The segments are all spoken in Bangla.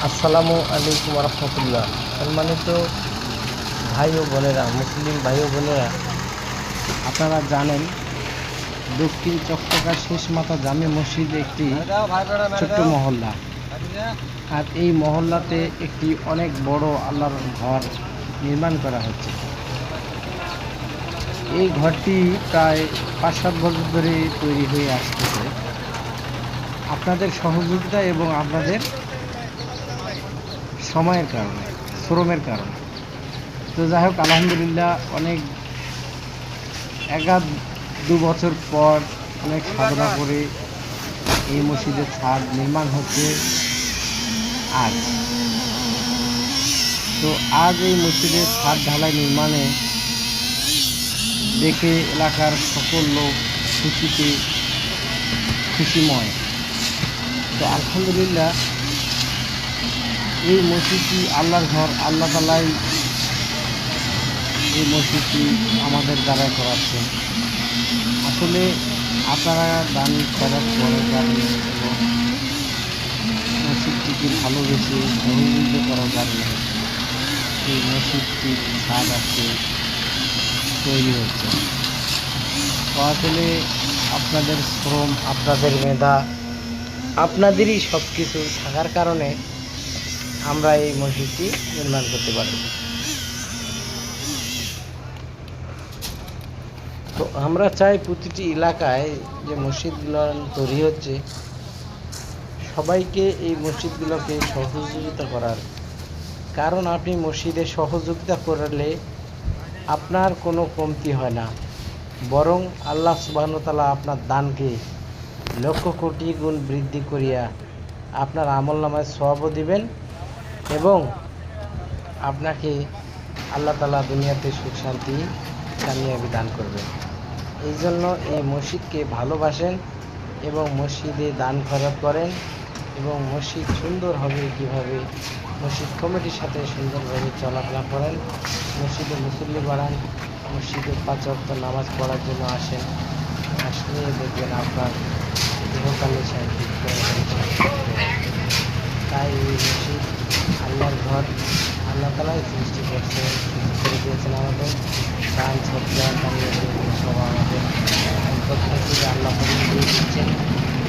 আসসালামু আলাইকুম রহমতুল্লাহ। সম্মানিত ভাই ও বোনেরা, মুসলিম ভাই ও বোনেরা, আপনারা জানেন দক্ষিণ চকচকা শেষ মাথা জামে মসজিদ একটি ছোট্ট মহল্লা। আর এই মহল্লাতে একটি অনেক বড় আল্লাহর ঘর নির্মাণ করা হচ্ছে। এই ঘরটি প্রায় 5-7 বছর ধরে তৈরি হয়ে আসতেছে। আপনাদের সহযোগিতা এবং আপনাদের সময়ের কারণে, শ্রমের কারণে। তো যাই হোক, আলহামদুলিল্লাহ, অনেক 1-2 বছর পর অনেক সাধনা করে এই মসজিদের ছাদ নির্মাণ হচ্ছে আজ। তো আজ এই মসজিদের ছাদ ঢালাই নির্মাণে দেখে এলাকার সকল লোক খুশিময়। তো আলহামদুলিল্লাহ, এই মসজিদটি আল্লাহর ঘর, আল্লাহ তাআলাই এই মসজিদটি আমাদের দ্বারা করাচ্ছেন। আসলে আপনারা দান করার পরে কারণে এবং মসজিদটিকে ভালোবেসে সহযোগিত করার কারণে এই মসজিদটির ছাদ আজকে তৈরি হচ্ছে। তো আসলে আপনাদের শ্রম, আপনাদের মেধা, আপনাদেরই সব কিছু থাকার কারণে আমরা এই মসজিদটি নির্মাণ করতে পারি। তো আমরা চাই প্রতিটি এলাকায় যে মসজিদগুলো তৈরি হচ্ছে, সবাইকে এই মসজিদগুলোকে সহযোগিতা করার। কারণ আপনি মসজিদে সহযোগিতা করলে আপনার কোনো কমতি হয় না, বরং আল্লাহ সুবহানাহু ওয়া তাআলা আপনার দানকে লক্ষ কোটি গুণ বৃদ্ধি করিয়া আপনার আমলনামায় সওয়াবও দিবেন এবং আপনাকে আল্লাহ তাআলা দুনিয়াতে সুখ শান্তি কামিয়াবি দান করবেন। এই জন্য এই মসজিদকে ভালোবাসেন এবং মসজিদে দান খয়রাত করেন এবং মসজিদ সুন্দর হবে কীভাবে মসজিদ কমিটির সাথে সুন্দরভাবে চলাফেরা করেন, মসজিদে মুসল্লি বাড়ান, মসজিদে 5 ওয়াক্ত নামাজ পড়ার জন্য আসেন। আসলে দেখবেন আপনার ইহকালে শান্তি। তাই এই মসজিদ আল্লাহর ঘর, আল্লাহ তাআলাই সৃষ্টি করছেন, করে দিয়েছেন আমাদের। দান সদকা সব আমাদের সম্পদ থেকে আল্লাহ দিয়ে দিচ্ছেন।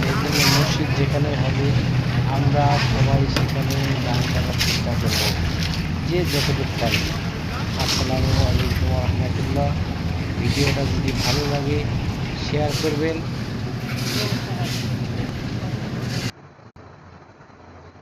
এই জন্য মসজিদ যেখানে হবে আমরা সবাই সেখানে দান করার চেষ্টা করব, যে যতটুকু পারি। আসসালামু আলাইকুম রহমতুল্লাহ। ভিডিওটা যদি ভালো লাগে শেয়ার করবেন।